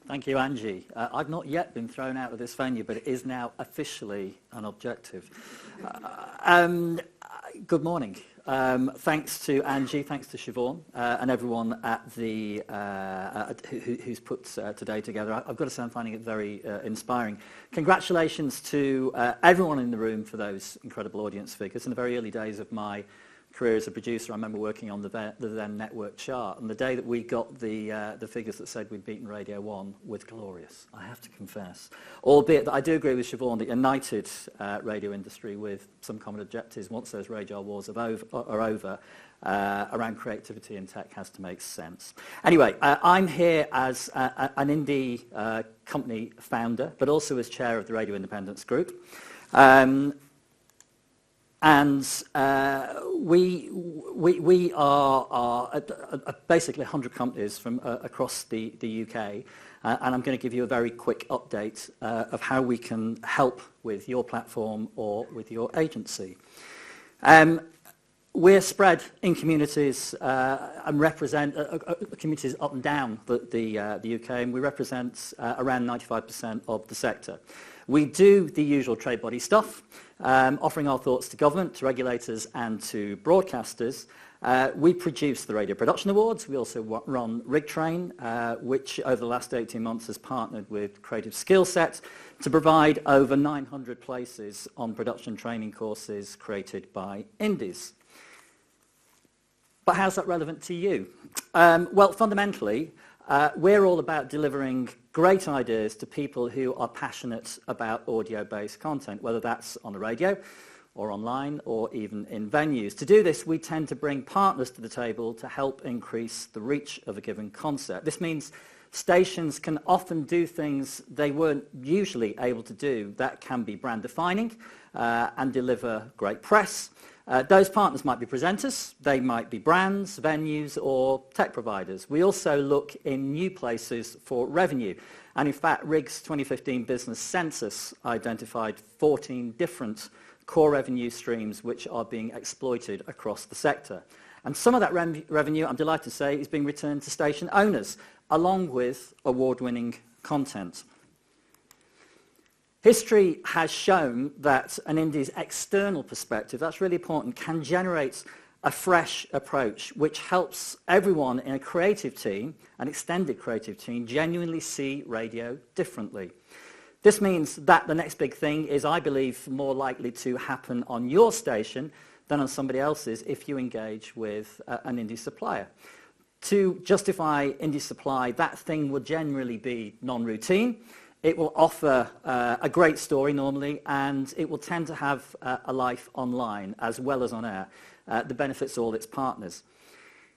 Thank you, Angie. I've not yet been thrown out of this venue, but it is now officially an objective. Good morning. Thanks to Angie, thanks to Siobhan, and everyone at the who's put today together. I've got to say I'm finding it very inspiring. Congratulations to everyone in the room for those incredible audience figures. In the very early days of my career as a producer, I remember working on the then network chart, and the day that we got the figures that said we'd beaten Radio 1 was glorious, I have to confess. Albeit that I do agree with Siobhan that united radio industry with some common objectives once those radio wars are over around creativity and tech has to make sense. Anyway, I'm here as an indie company founder, but also as chair of the Radio Independence Group. And we are basically 100 companies from across the UK, and I'm going to give you a very quick update of how we can help with your platform or with your agency. We're spread in communities and represent communities up and down the UK, and we represent around 95% of the sector. We do the usual trade body stuff, offering our thoughts to government, to regulators and to broadcasters. We produce the Radio Production Awards. We also run Rig Train, which over the last 18 months has partnered with Creative Skill Set to provide over 900 places on production training courses created by indies. But how's that relevant to you? Well, fundamentally, we're all about delivering great ideas to people who are passionate about audio-based content, whether that's on the radio or online or even in venues. To do this, we tend to bring partners to the table to help increase the reach of a given concept. This means stations can often do things they weren't usually able to do that can be brand defining and deliver great press. Those partners might be presenters, they might be brands, venues or tech providers. We also look in new places for revenue, and in fact RIG's 2015 business census identified 14 different core revenue streams which are being exploited across the sector. And some of that revenue, I'm delighted to say, is being returned to station owners along with award-winning content. History has shown that an indie's external perspective, that's really important, can generate a fresh approach which helps everyone in a creative team, an extended creative team, genuinely see radio differently. This means that the next big thing is, I believe, more likely to happen on your station than on somebody else's if you engage with an indie supplier. To justify indie supply, that thing will generally be non-routine. It will offer a great story normally, and it will tend to have a life online as well as on air. The benefits all its partners.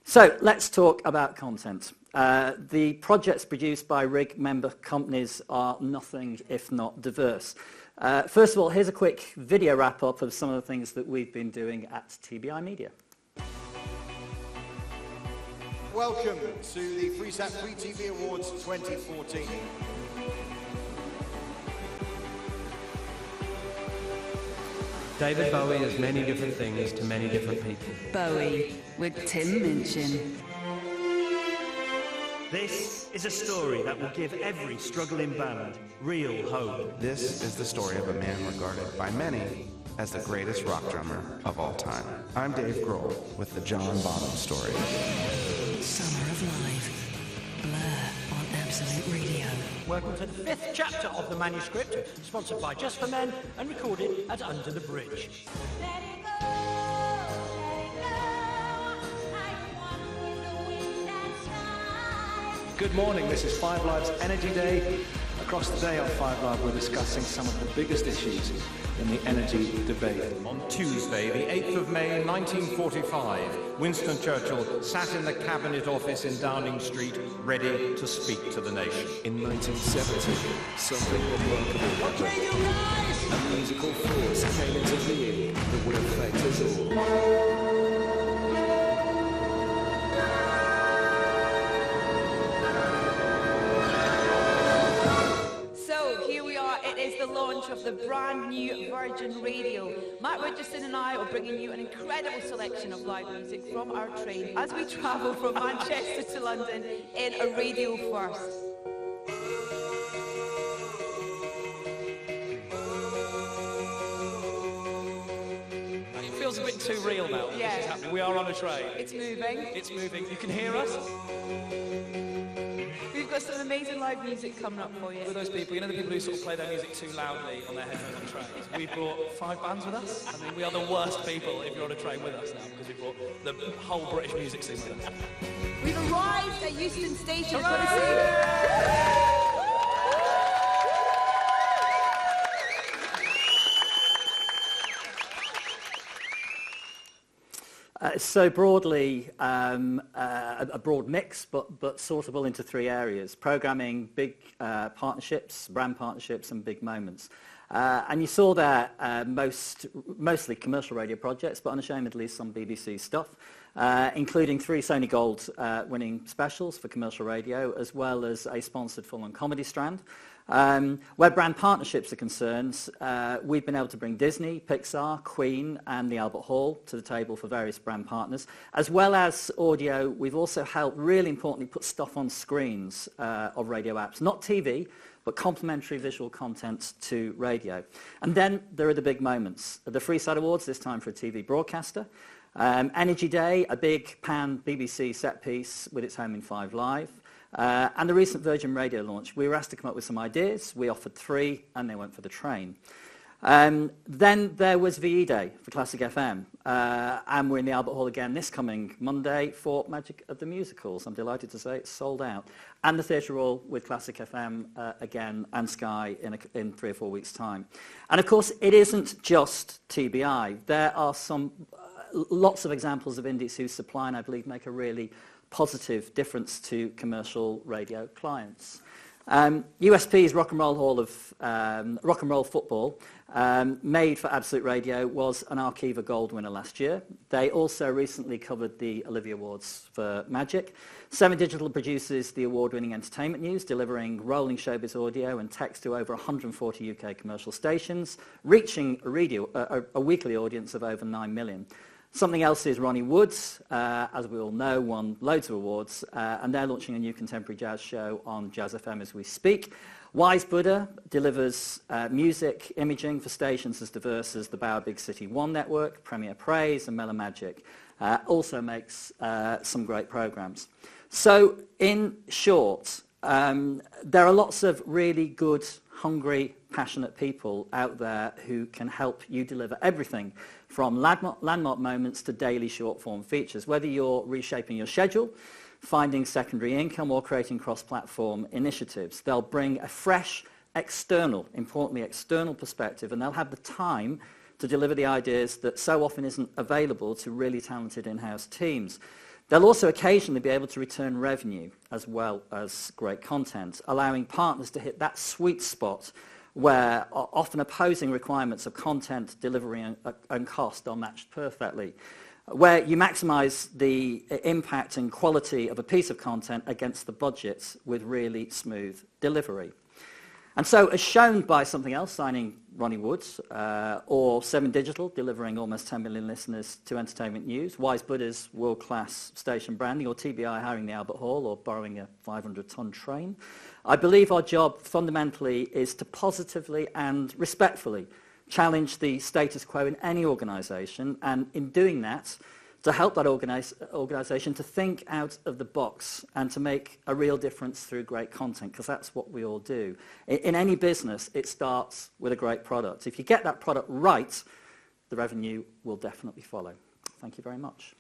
So let's talk about content. The projects produced by RIG member companies are nothing if not diverse. First of all, here's a quick video wrap-up of some of the things that we've been doing at TBI Media. Welcome to the FreeSat Free TV Awards 2014. David Bowie is many different things to many different people. Bowie with Tim Minchin. This is a story that will give every struggling band real hope. This is the story of a man regarded by many as the greatest rock drummer of all time. I'm Dave Grohl with the John Bonham Story. Summer of Live. Blur on Absolute Radio. Welcome to the 5th chapter of the manuscript, sponsored by Just for Men and recorded at Under the Bridge. Let it go, let it go. I want with the wind and sky. Good morning, this is Five Live's Energy Day. Across the day on Five Live we're discussing some of the biggest issues in the energy debate. On Tuesday, the 8th of May 1945, Winston Churchill sat in the Cabinet Office in Downing Street, ready to speak to the nation. In 1970, something remarkable happened. A musical force came into being that would affect us all. The launch of the brand new Virgin Radio. Matt Richardson and I are bringing you an incredible selection of live music from our train as we travel from Manchester to London in a radio first. a bit too real now. Yeah. This is happening. We are on a train. It's moving. It's moving. You can hear us? We've got some amazing live music coming up for you. With those people, you know the people who sort of play their music too loudly on their headphones on trains? We brought 5 bands with us. I mean, we are the worst people if you're on a train with us now, because we brought the whole British music scene with us. We've arrived at Euston Station. So broadly, a broad mix, but sortable into 3 areas: programming, big partnerships, brand partnerships, and big moments. And you saw there mostly commercial radio projects, but unashamedly some BBC stuff, including 3 Sony Gold winning specials for commercial radio, as well as a sponsored full-on comedy strand. Where brand partnerships are concerned, we've been able to bring Disney, Pixar, Queen and the Albert Hall to the table for various brand partners. As well as audio, we've also helped, really importantly, put stuff on screens of radio apps. Not TV, but complementary visual content to radio. And then there are the big moments. The Freeside Awards, this time for a TV broadcaster. Energy Day, a big pan BBC set piece with its home in 5 Live. And the recent Virgin Radio launch. We were asked to come up with some ideas. We offered 3, and they went for the train. Then there was VE Day for Classic FM. And we're in the Albert Hall again this coming Monday for Magic of the Musicals. I'm delighted to say it's sold out. And the Theatre Royal with Classic FM again, and Sky in 3 or 4 weeks' time. And of course, it isn't just TBI. There are lots of examples of indies who supply and I believe make a really positive difference to commercial radio clients. USP's Rock and Roll Hall of Rock and Roll Football, made for Absolute Radio, was an Arkiva Gold winner last year. They also recently covered the Olivia Awards for Magic. 7 Digital produces the award-winning entertainment news, delivering rolling showbiz audio and text to over 140 UK commercial stations, reaching a weekly audience of over 9 million. Something else is Ronnie Wood's, as we all know, won loads of awards, and they're launching a new contemporary jazz show on Jazz FM as we speak. Wise Buddha delivers music imaging for stations as diverse as the Bauer Big City One Network, Premier Praise and Mellow Magic. Also makes some great programs. So in short, there are lots of really good, hungry, passionate people out there who can help you deliver everything from landmark moments to daily short-form features. Whether you're reshaping your schedule, finding secondary income, or creating cross-platform initiatives, they'll bring a fresh, importantly external perspective, and they'll have the time to deliver the ideas that so often isn't available to really talented in-house teams. They'll also occasionally be able to return revenue as well as great content, allowing partners to hit that sweet spot where often opposing requirements of content, delivery and cost are matched perfectly, where you maximise the impact and quality of a piece of content against the budget with really smooth delivery. And so, as shown by something else, signing Ronnie Wood's, or 7 Digital, delivering almost 10 million listeners to entertainment news, Wise Buddha's world-class station branding, or TBI hiring the Albert Hall, or borrowing a 500-ton train, I believe our job fundamentally is to positively and respectfully challenge the status quo in any organisation, and in doing that, to help that organisation to think out of the box and to make a real difference through great content, because that's what we all do. In any business, it starts with a great product. If you get that product right, the revenue will definitely follow. Thank you very much.